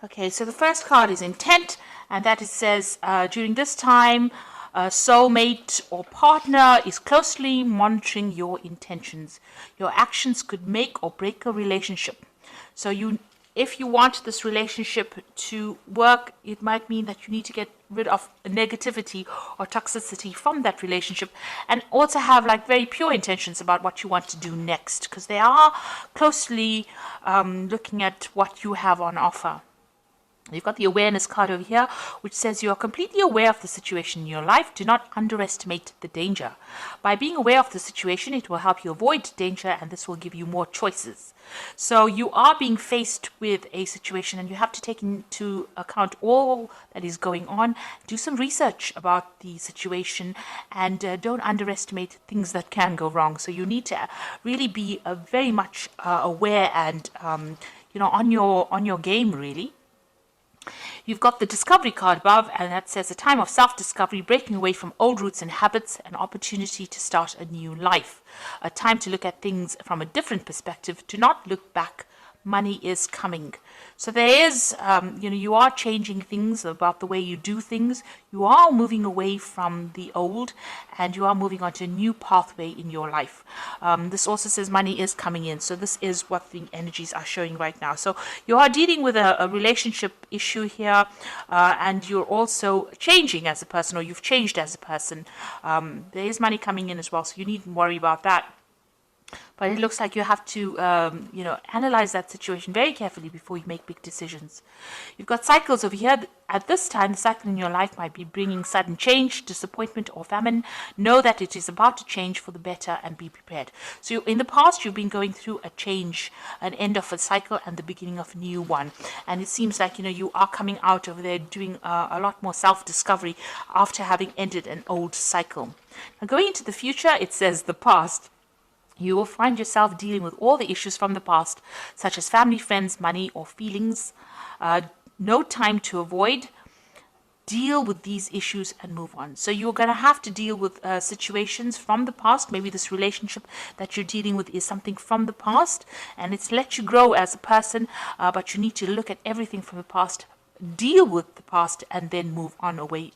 Okay, so the first card is intent, and that it says during this time, a soulmate or partner is closely monitoring your intentions. Your actions could make or break a relationship. So if you want this relationship to work, it might mean that you need to get rid of negativity or toxicity from that relationship, and also have like very pure intentions about what you want to do next, because they are closely looking at what you have on offer. You've got the awareness card over here, which says you are completely aware of the situation in your life. Do not underestimate the danger. By being aware of the situation, it will help you avoid danger, and this will give you more choices. So you are being faced with a situation, and you have to take into account all that is going on. Do some research about the situation, and don't underestimate things that can go wrong. So you need to really be very much aware and on your game, really. You've got the discovery card above, and that says a time of self-discovery, breaking away from old roots and habits, an opportunity to start a new life, a time to look at things from a different perspective, to not look back. Money is coming. So there is, you are changing things about the way you do things. You are moving away from the old, and you are moving on to a new pathway in your life. This also says money is coming in. So this is what the energies are showing right now. So you are dealing with a relationship issue here, and you're also changing as a person, or you've changed as a person. There is money coming in as well, so you needn't worry about that. But it looks like you have to, analyze that situation very carefully before you make big decisions. You've got cycles over here. At this time, the cycle in your life might be bringing sudden change, disappointment, or famine. Know that it is about to change for the better, and be prepared. So in the past, you've been going through a change, an end of a cycle and the beginning of a new one. And it seems like, you are coming out over there doing a lot more self-discovery after having ended an old cycle. Now, going into the future, it says the past. You will find yourself dealing with all the issues from the past, such as family, friends, money, or feelings. No time to avoid. Deal with these issues and move on. So you're going to have to deal with situations from the past. Maybe this relationship that you're dealing with is something from the past, and it's let you grow as a person, but you need to look at everything from the past, deal with the past, and then move on away,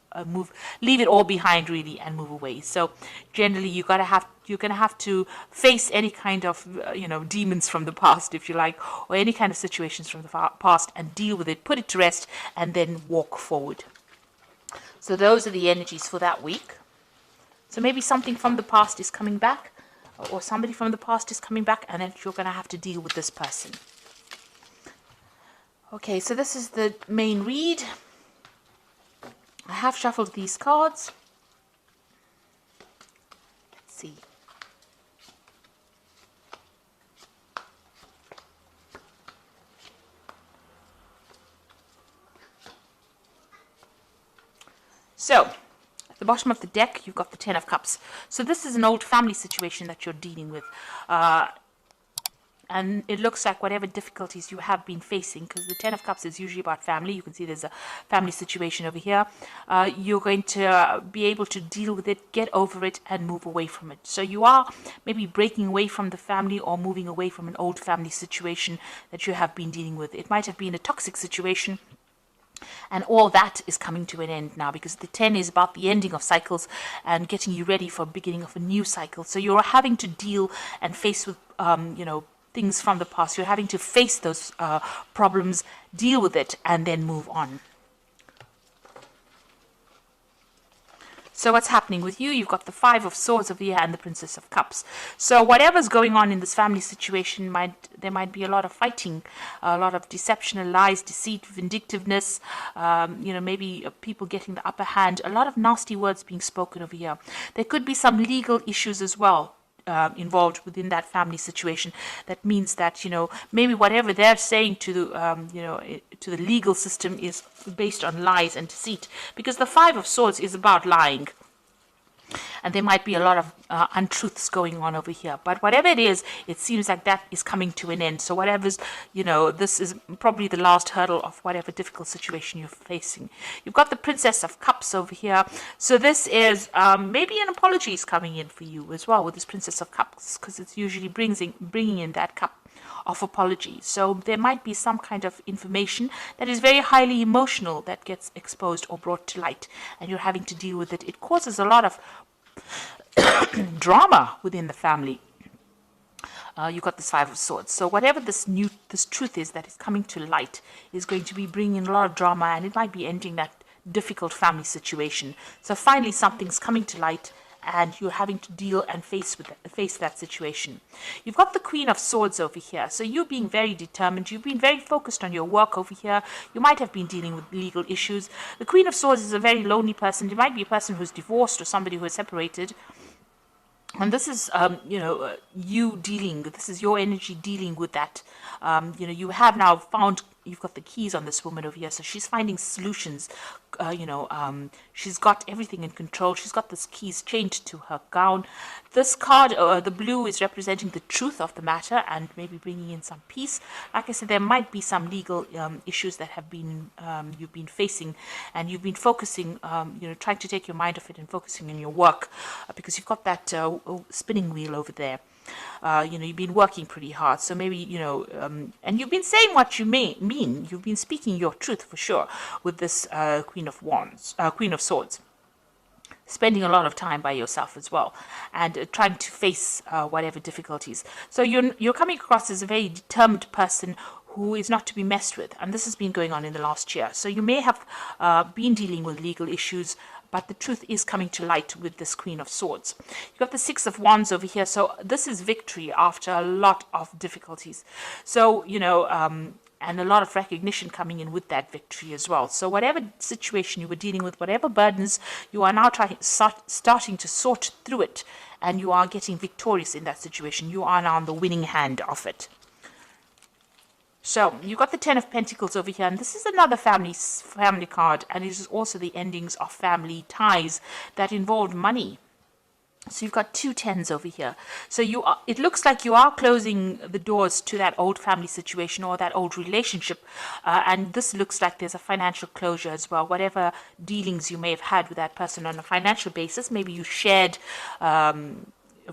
leave it all behind really, and move away. So generally you're gonna have to face any kind of demons from the past, if you like, or any kind of situations from the past, and deal with it, put it to rest, and then walk forward. So those are the energies for that week. So maybe something from the past is coming back, or somebody from the past is coming back, and then you're going to have to deal with this person. Okay, so this is the main read. I have shuffled these cards. Let's see. So, at the bottom of the deck, you've got the Ten of Cups. So this is an old family situation that you're dealing with. And it looks like whatever difficulties you have been facing, because the Ten of Cups is usually about family. You can see there's a family situation over here. You're going to be able to deal with it, get over it, and move away from it. So you are maybe breaking away from the family, or moving away from an old family situation that you have been dealing with. It might have been a toxic situation, and all that is coming to an end now, because the 10 is about the ending of cycles and getting you ready for the beginning of a new cycle. So you're having to deal and face with, things from the past. You're having to face those problems, deal with it, and then move on. So what's happening with you? You've got the Five of Swords over here and the Princess of Cups. So whatever's going on in this family situation, there might be a lot of fighting, a lot of deception, lies, deceit, vindictiveness, maybe people getting the upper hand, a lot of nasty words being spoken over here. There could be some legal issues as well. Involved within that family situation. That means that maybe whatever they're saying to the to the legal system is based on lies and deceit, because the Five of Swords is about lying, and there might be a lot of untruths going on over here. But whatever it is, it seems like that is coming to an end. So whatever's, this is probably the last hurdle of whatever difficult situation you're facing. You've got the Princess of Cups over here. So this is maybe an apology is coming in for you as well with this Princess of Cups, because it's usually bringing in that cup. of apology. So there might be some kind of information that is very highly emotional that gets exposed or brought to light, and you're having to deal with it. It causes a lot of drama within the family. You got this Five of Swords. So whatever this truth is that is coming to light is going to be bringing a lot of drama, and it might be ending that difficult family situation. So finally something's coming to light, and you're having to deal and face that situation. You've got the Queen of Swords over here. So you're being very determined. You've been very focused on your work over here. You might have been dealing with legal issues. The Queen of Swords is a very lonely person. It might be a person who's divorced or somebody who is separated. And this is, this is your energy dealing with that. You have now found, you've got the keys on this woman over here. So she's finding solutions. She's got everything in control. She's got this keys chained to her gown. This card, the blue, is representing the truth of the matter and maybe bringing in some peace. Like I said, there might be some legal issues that have been you've been facing, and you've been focusing, trying to take your mind off it and focusing on your work, because you've got that spinning wheel over there. You've been working pretty hard, so maybe, and you've been saying what you mean. You've been speaking your truth for sure with this Queen of Swords. Spending a lot of time by yourself as well, and trying to face whatever difficulties. So you're coming across as a very determined person who is not to be messed with, and this has been going on in the last year. So you may have been dealing with legal issues, but the truth is coming to light with this Queen of Swords. You've got the Six of Wands over here. So this is victory after a lot of difficulties. So, and a lot of recognition coming in with that victory as well. So whatever situation you were dealing with, whatever burdens, you are now starting to sort through it, and you are getting victorious in that situation. You are now on the winning hand of it. So you've got the Ten of Pentacles over here, and this is another family card, and it is also the endings of family ties that involve money. So you've got two tens over here. So it looks like you are closing the doors to that old family situation or that old relationship, and this looks like there's a financial closure as well. Whatever dealings you may have had with that person on a financial basis, maybe you shared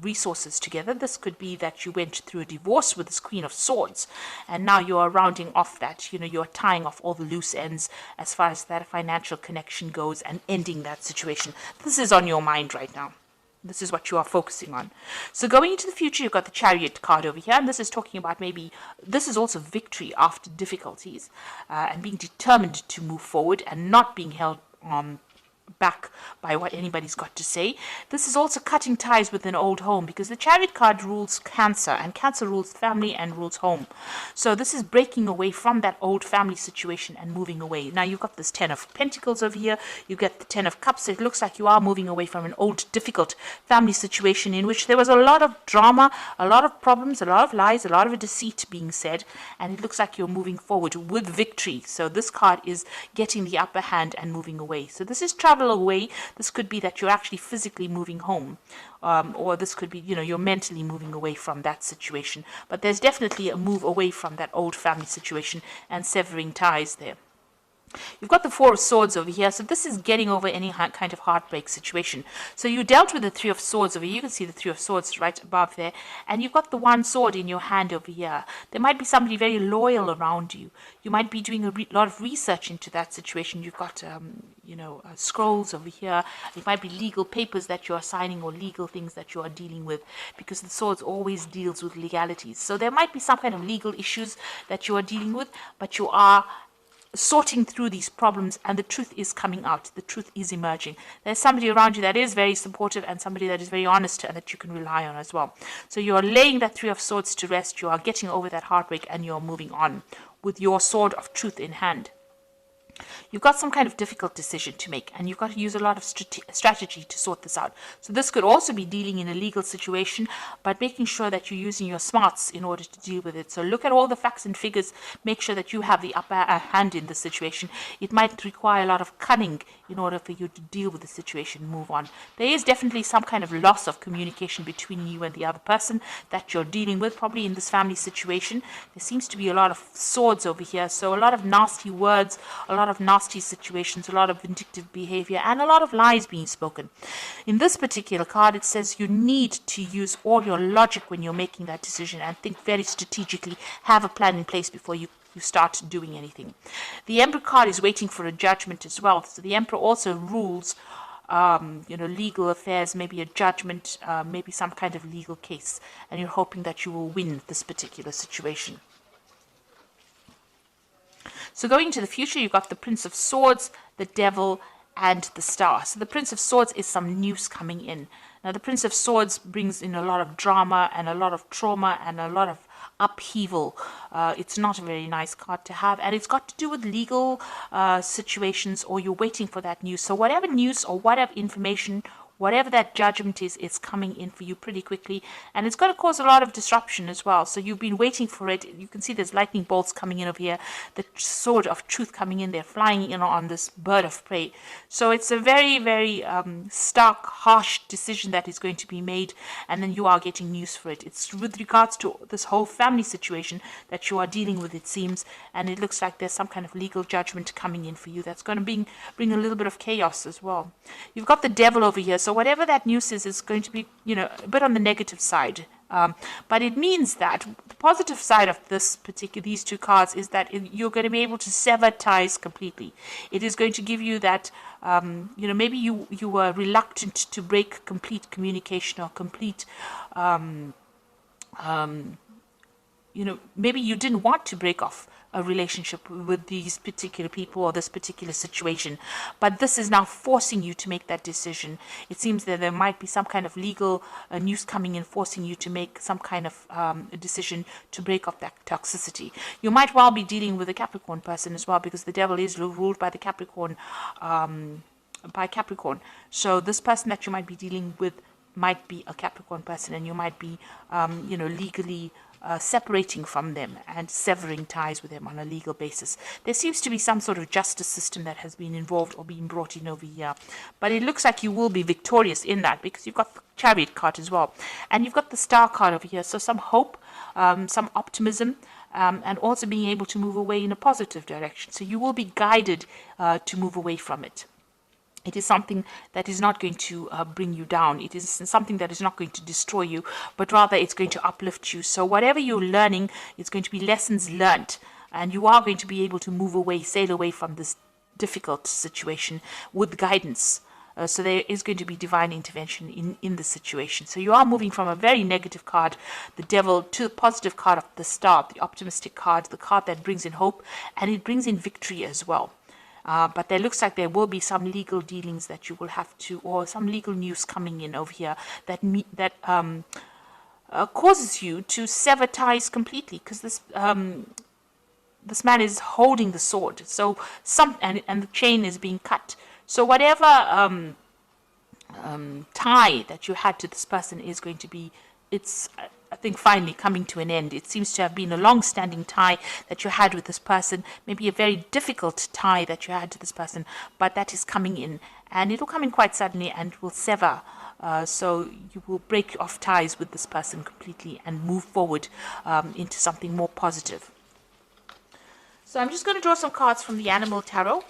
resources together. This could be that you went through a divorce with this Queen of Swords, and now you are rounding off that, you're tying off all the loose ends as far as that financial connection goes and ending that situation. This is on your mind right now. This is what you are focusing on. So going into the future, you've got the Chariot card over here, and this is talking about maybe, this is also victory after difficulties, and being determined to move forward and not being held back by what anybody's got to say. This is also cutting ties with an old home, because the Chariot card rules Cancer, and Cancer rules family and rules home. So this is breaking away from that old family situation and moving away. Now you've got this Ten of Pentacles over here. You get the Ten of Cups. It looks like you are moving away from an old difficult family situation in which there was a lot of drama, a lot of problems, a lot of lies, a lot of deceit being said, and it looks like you're moving forward with victory. So this card is getting the upper hand and moving away. So this is travel away. This could be that you're actually physically moving home, or this could be, you're mentally moving away from that situation. But there's definitely a move away from that old family situation and severing ties there. You've got the Four of Swords over here. So this is getting over any kind of heartbreak situation. So you dealt with the Three of Swords over here. You can see the Three of Swords right above there. And you've got the one sword in your hand over here. There might be somebody very loyal around you. You might be doing a lot of research into that situation. You've got, scrolls over here. It might be legal papers that you are signing or legal things that you are dealing with, because the swords always deals with legalities. So there might be some kind of legal issues that you are dealing with, but you are sorting through these problems, and the truth is coming out. The truth is emerging. There's somebody around you that is very supportive, and somebody that is very honest and that you can rely on as well. So you are laying that Three of Swords to rest. You are getting over that heartbreak, and you're moving on with your sword of truth in hand. You've got some kind of difficult decision to make, and you've got to use a lot of strategy to sort this out. So this could also be dealing in a legal situation, but making sure that you're using your smarts in order to deal with it. So look at all the facts and figures, make sure that you have the upper hand in the situation. It might require a lot of cunning in order for you to deal with the situation, move on. There is definitely some kind of loss of communication between you and the other person that you're dealing with, probably in this family situation. There seems to be a lot of swords over here, so a lot of nasty words, a lot lot of nasty situations, a lot of vindictive behavior, and a lot of lies being spoken. In this particular card, it says you need to use all your logic when you're making that decision and think very strategically, have a plan in place before you start doing anything. The Emperor card is waiting for a judgment as well. So the Emperor also rules legal affairs, maybe a judgment, maybe some kind of legal case, and you're hoping that you will win this particular situation. So going into the future, you've got the Prince of Swords, the Devil, and the Star. So the Prince of Swords is some news coming in. Now the Prince of Swords brings in a lot of drama and a lot of trauma and a lot of upheaval. It's not a very nice card to have, and it's got to do with legal situations, or you're waiting for that news. So whatever news or whatever information, whatever that judgment is, it's coming in for you pretty quickly, and it's going to cause a lot of disruption as well. So you've been waiting for it. You can see there's lightning bolts coming in over here, the sword of truth coming in there, flying in on this bird of prey. So it's a very, very stark, harsh decision that is going to be made, and then you are getting news for it. It's with regards to this whole family situation that you are dealing with, it seems, and it looks like there's some kind of legal judgment coming in for you that's going to bring a little bit of chaos as well. You've got the Devil over here. So whatever that news is going to be, a bit on the negative side. But it means that the positive side of these two cards is that you're going to be able to sever ties completely. It is going to give you that, maybe you were reluctant to break complete communication or complete, maybe you didn't want to break off a relationship with these particular people or this particular situation, but this is now forcing you to make that decision. It seems that there might be some kind of legal news coming in, forcing you to make some kind of a decision to break off that toxicity. You might well be dealing with a Capricorn person as well, because the Devil is ruled by the Capricorn, So this person that you might be dealing with might be a Capricorn person, and you might be, legally separating from them and severing ties with them on a legal basis. There seems to be some sort of justice system that has been involved or been brought in over here. But it looks like you will be victorious in that, because you've got the Chariot card as well. And you've got the Star card over here. So some hope, some optimism, and also being able to move away in a positive direction. So you will be guided to move away from it. It is something that is not going to bring you down. It is something that is not going to destroy you, but rather it's going to uplift you. So whatever you're learning, it's going to be lessons learned, and you are going to be able to move away, sail away from this difficult situation with guidance. So there is going to be divine intervention in the situation. So you are moving from a very negative card, the Devil, to the positive card of the Star, the optimistic card, the card that brings in hope, and it brings in victory as well. But there looks like there will be some legal dealings that you will have to, or some legal news coming in over here that causes you to sever ties completely, because this man is holding the sword. So and the chain is being cut. So whatever tie that you had to this person is going to be, it's, I think, finally coming to an end. It seems to have been a long-standing tie that you had with this person, maybe a very difficult tie that you had to this person, but that is coming in, and it will come in quite suddenly and will sever. So you will break off ties with this person completely and move forward into something more positive. So I'm just going to draw some cards from the Animal Tarot.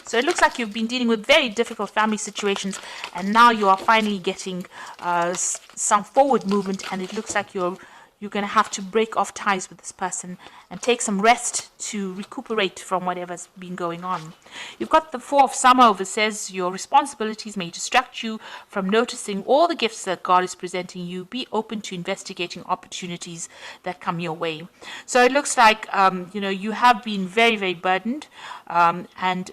So it looks like you've been dealing with very difficult family situations, and now you are finally getting some forward movement, and it looks like you're going to have to break off ties with this person and take some rest to recuperate from whatever's been going on. You've got the Four of Summer over, says your responsibilities may distract you from noticing all the gifts that God is presenting you. Be open to investigating opportunities that come your way. So it looks like, you have been very, very burdened, and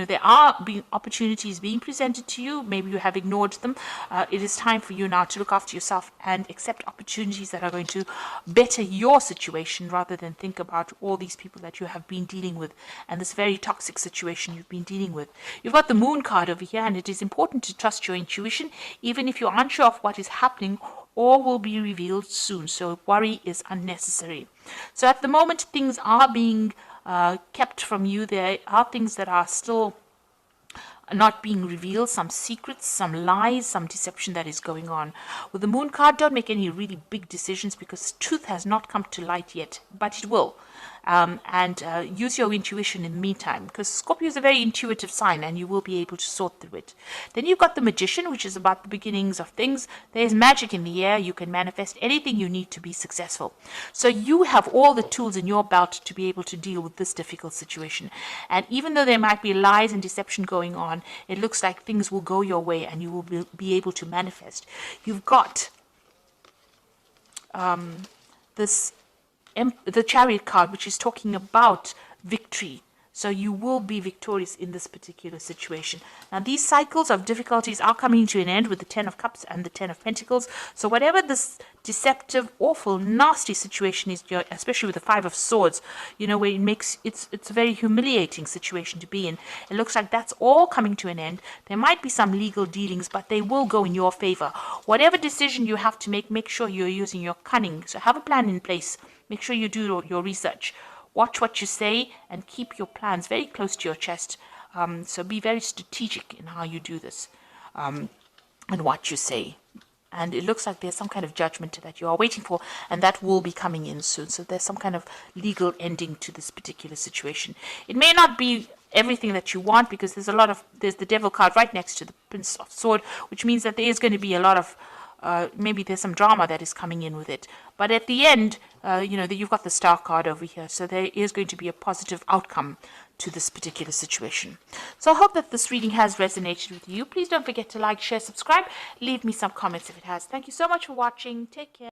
there are opportunities being presented to you. Maybe you have ignored them. It is time for you now to look after yourself and accept opportunities that are going to better your situation, rather than think about all these people that you have been dealing with and this very toxic situation you've been dealing with. You've got the Moon card over here, and it is important to trust your intuition, even if you're unsure of what is happening. All will be revealed soon, so worry is unnecessary. So at the moment, things are being kept from you. There are things that are still not being revealed, some secrets, some lies, some deception that is going on. With the Moon card, don't make any really big decisions, because truth has not come to light yet, but it will. and use your intuition in the meantime, because Scorpio is a very intuitive sign and you will be able to sort through it. Then you've got the Magician, which is about the beginnings of things. There's magic in the air. You can manifest anything you need to be successful. So you have all the tools in your belt to be able to deal with this difficult situation. And even though there might be lies and deception going on, it looks like things will go your way and you will be able to manifest. You've got the Chariot card, which is talking about victory. So you will be victorious in this particular situation. Now, these cycles of difficulties are coming to an end with the 10 of Cups and the 10 of Pentacles. So whatever this deceptive, awful, nasty situation is, especially with the 5 of Swords, where it's a very humiliating situation to be in. It looks like that's all coming to an end. There might be some legal dealings, but they will go in your favor. Whatever decision you have to make sure you're using your cunning. So have a plan in place. Make sure you do your research. Watch what you say and keep your plans very close to your chest. So be very strategic in how you do this and what you say. And it looks like there's some kind of judgment that you are waiting for, and that will be coming in soon. So there's some kind of legal ending to this particular situation. It may not be everything that you want, because there's the Devil card right next to the Prince of Sword, which means that there is going to be a lot of maybe there's some drama that is coming in with it. But at the end, you've got the Star card over here. So there is going to be a positive outcome to this particular situation. So I hope that this reading has resonated with you. Please don't forget to like, share, subscribe. Leave me some comments if it has. Thank you so much for watching. Take care.